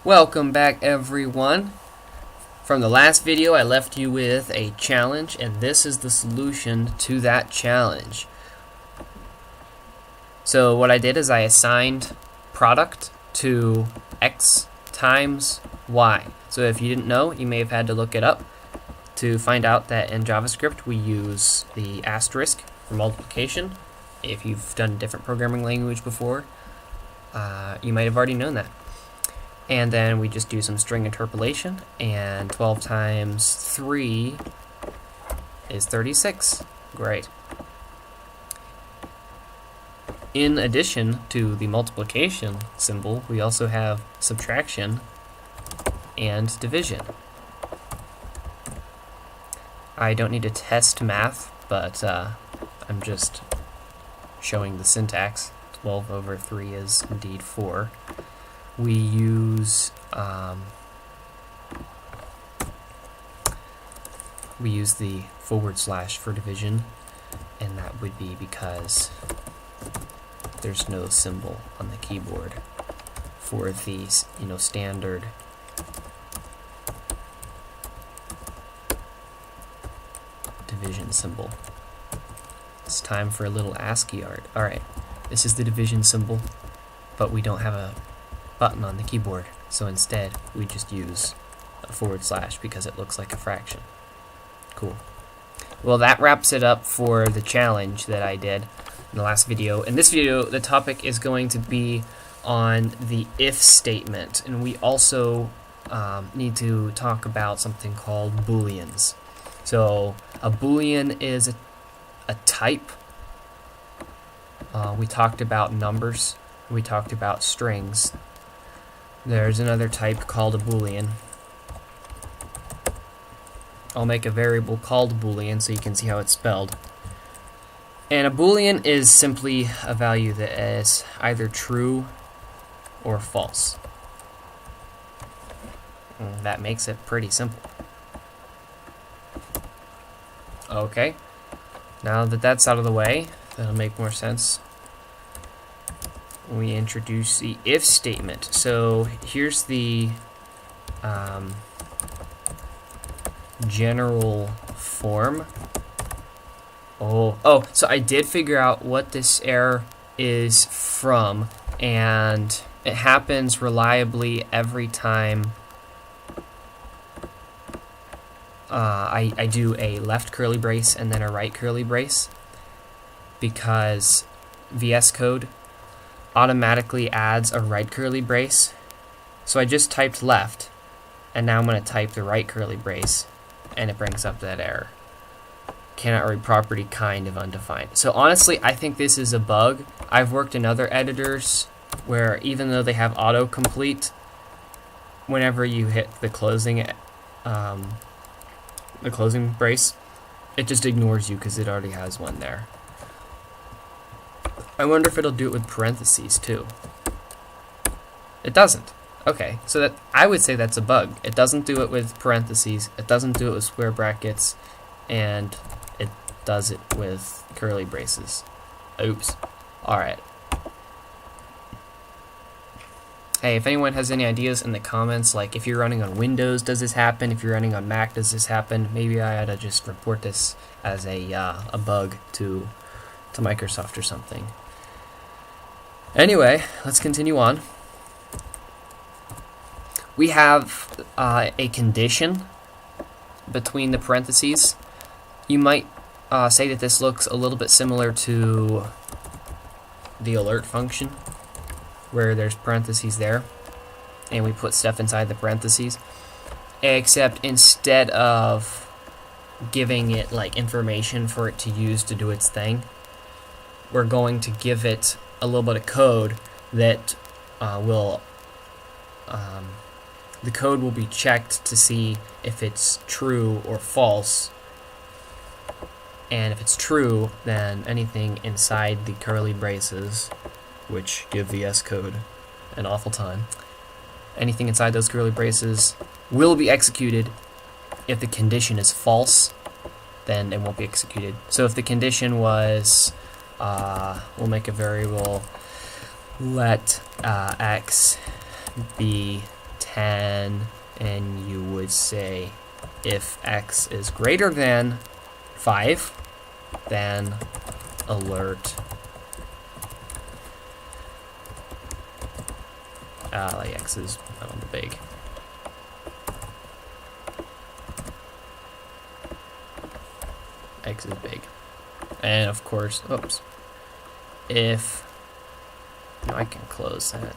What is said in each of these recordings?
Welcome back, everyone. From the last video I left you with a challenge, and this is the solution to that challenge. So what I did is I assigned product to x times y. So if you didn't know, you may have had to look it up to find out that in JavaScript we use the asterisk for multiplication. If you've done a different programming language before, you might have already known that. And then we just do some string interpolation, and 12 times 3 is 36. Great. In addition to the multiplication symbol, we also have subtraction and division. I don't need to test math, but I'm just showing the syntax. 12 over 3 is indeed 4. We use the / for division, and that would be because there's no symbol on the keyboard for the standard division symbol. It's time for a little ASCII art. Alright, this is the division symbol, but we don't have a button on the keyboard, so instead we just use a / because it looks like a fraction. Cool. Well, that wraps it up for the challenge that I did in the last video. In this video, the topic is going to be on the if statement, and we also need to talk about something called booleans. So a boolean is a type. We talked about numbers, we talked about strings. There's another type called a boolean. I'll make a variable called boolean so you can see how it's spelled. And a boolean is simply a value that is either true or false. And that makes it pretty simple. Okay, now that that's out of the way, that'll make more sense. We introduce the if statement. So here's the general form. So I did figure out what this error is from, and it happens reliably every time I do a left curly brace and then a right curly brace, because VS Code automatically adds a right curly brace. So I just typed left, and now I'm going to type the right curly brace, and it brings up that error. Cannot read property kind of undefined. So honestly, I think this is a bug. I've worked in other editors where even though they have autocomplete, whenever you hit the closing brace, it just ignores you because it already has one there. I wonder if it'll do it with parentheses too. It doesn't. Okay, so that I would say that's a bug. It doesn't do it with parentheses, it doesn't do it with square brackets, and it does it with curly braces. Oops. Alright. Hey, if anyone has any ideas in the comments, like if you're running on Windows, does this happen? If you're running on Mac, does this happen? Maybe I ought to just report this as a bug to Microsoft or something. Anyway, let's continue on. We have a condition between the parentheses. You might say that this looks a little bit similar to the alert function, where there's parentheses there, and we put stuff inside the parentheses, except instead of giving it like information for it to use to do its thing, we're going to give it a little bit of code that the code will be checked to see if it's true or false, and if it's true, then anything inside the curly braces, which give VS Code an awful time, anything inside those curly braces will be executed. If the condition is false, then it won't be executed. So if the condition was, we'll make a variable, let x be 10, and you would say if x is greater than 5, then alert like x is big. X is big. And of course, oops, if, no, I can close that.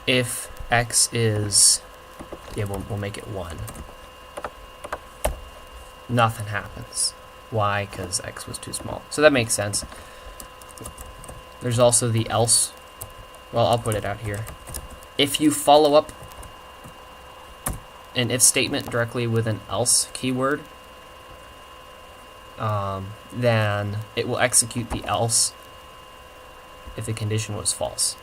If x is, yeah, we'll make it 1. Nothing happens. Why? Because x was too small. So that makes sense. There's also the else. Well, I'll put it out here. If you follow up an if statement directly with an else keyword, then it will execute the else if the condition was false.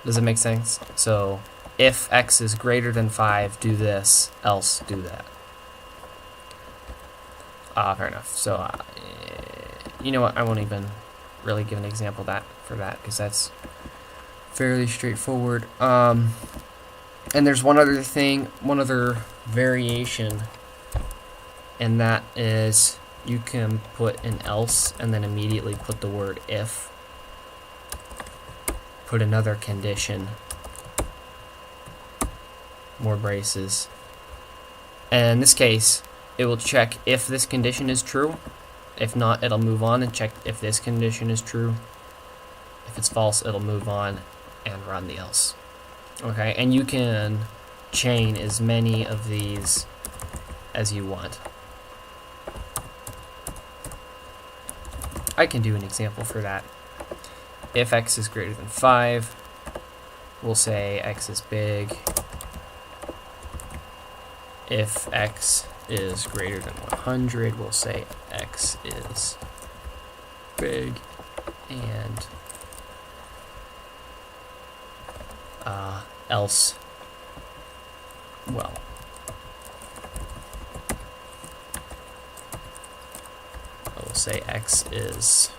Does it make sense? So if x is greater than 5, do this, else do that. Fair enough. So you know what? I won't even really give an example for that because that's fairly straightforward. And there's one other thing, one other variation, and that is you can put an else and then immediately put the word if. Put another condition, more braces. And in this case, it will check if this condition is true. If not, it'll move on and check if this condition is true. If it's false, it'll move on and run the else. Okay, and you can chain as many of these as you want. I can do an example for that. If x is greater than 5, we'll say x is big. If x is greater than 100, we'll say x is big. And else, well, I will say x is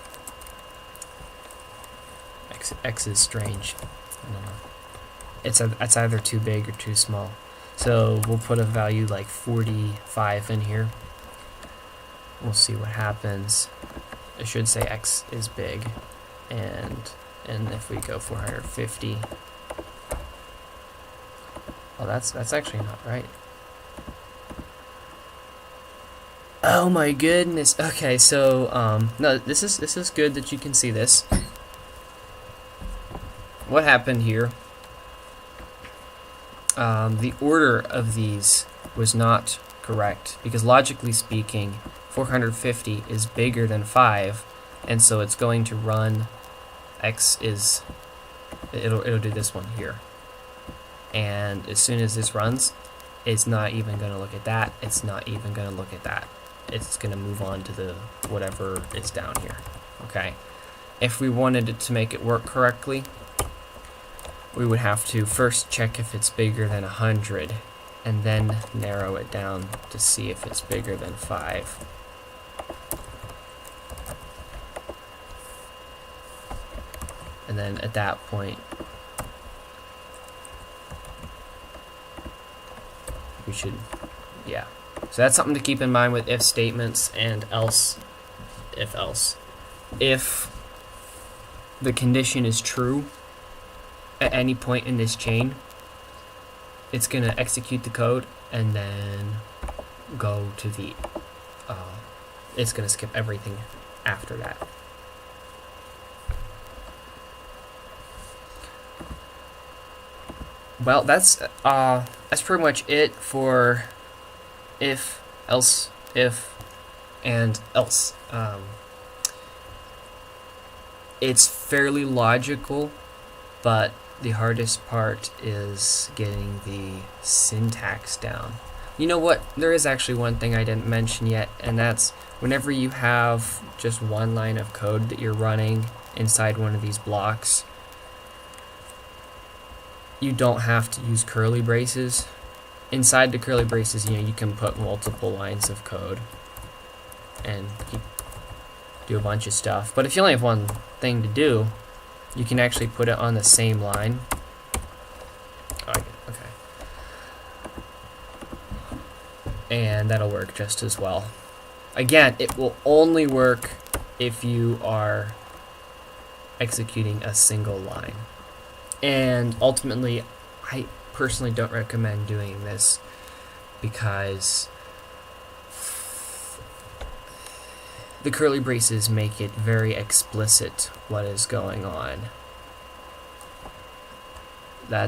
strange. I don't know. It's either too big or too small. So we'll put a value like 45 in here. We'll see what happens. It should say x is big, and if we go 450, oh, that's actually not right. Oh my goodness. Okay, so no, this is good that you can see this. What happened here? The order of these was not correct because logically speaking, 450 is bigger than 5, and so it's going to run x is, it'll do this one here. And as soon as this runs, it's not even going to look at that. It's not even going to look at that. It's going to move on to the whatever is down here. Okay. If we wanted it to make it work correctly, we would have to first check if it's bigger than 100 and then narrow it down to see if it's bigger than 5. And then at that point, we should, yeah. So that's something to keep in mind with if statements and else, if else. If the condition is true at any point in this chain, it's going to execute the code and then go to the, it's going to skip everything after that. Well, that's pretty much it for if, else, if, and else. It's fairly logical, but the hardest part is getting the syntax down. You know what? There is actually one thing I didn't mention yet, and that's whenever you have just one line of code that you're running inside one of these blocks, you don't have to use curly braces. Inside the curly braces, you can put multiple lines of code and do a bunch of stuff. But if you only have one thing to do, you can actually put it on the same line. Okay. And that'll work just as well. Again, it will only work if you are executing a single line. And ultimately, I personally don't recommend doing this because the curly braces make it very explicit what is going on.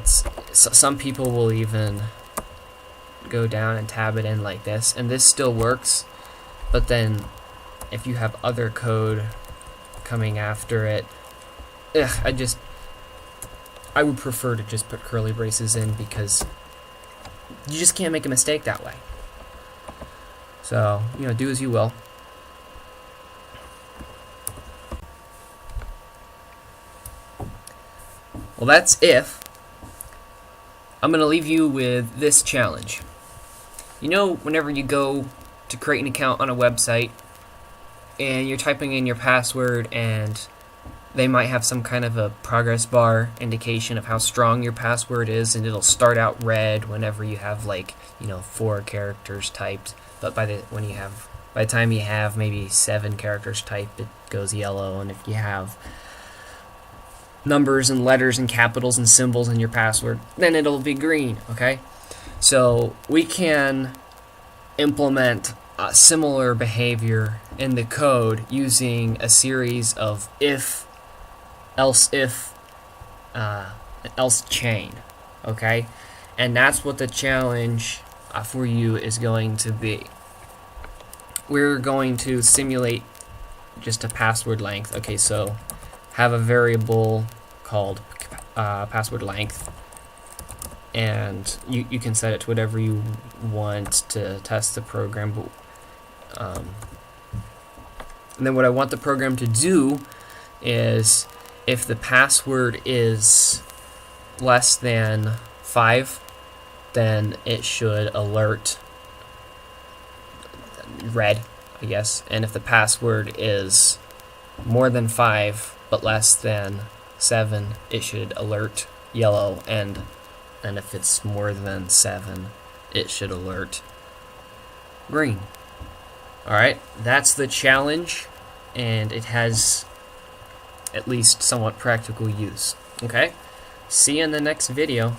Some people will even go down and tab it in like this, and this still works, but then if you have other code coming after it, I would prefer to just put curly braces in because you just can't make a mistake that way. So, do as you will. Well, that's if. I'm going to leave you with this challenge. Whenever you go to create an account on a website and you're typing in your password and they might have some kind of a progress bar indication of how strong your password is, and it'll start out red whenever you have 4 characters typed, but by the time you have maybe 7 characters typed, it goes yellow, and if you have numbers and letters and capitals and symbols in your password, then it'll be green, okay? So we can implement similar behavior in the code using a series of if, else if, else chain, okay? And that's what the challenge for you is going to be. We're going to simulate just a password length. Okay, so have a variable called password length, and you can set it to whatever you want to test the program. And then what I want the program to do is, if the password is less than 5, then it should alert red, I guess. And if the password is more than 5 but less than 7, it should alert yellow, and if it's more than 7, it should alert green. Alright, that's the challenge, and it has at least somewhat practical use. Okay? See you in the next video.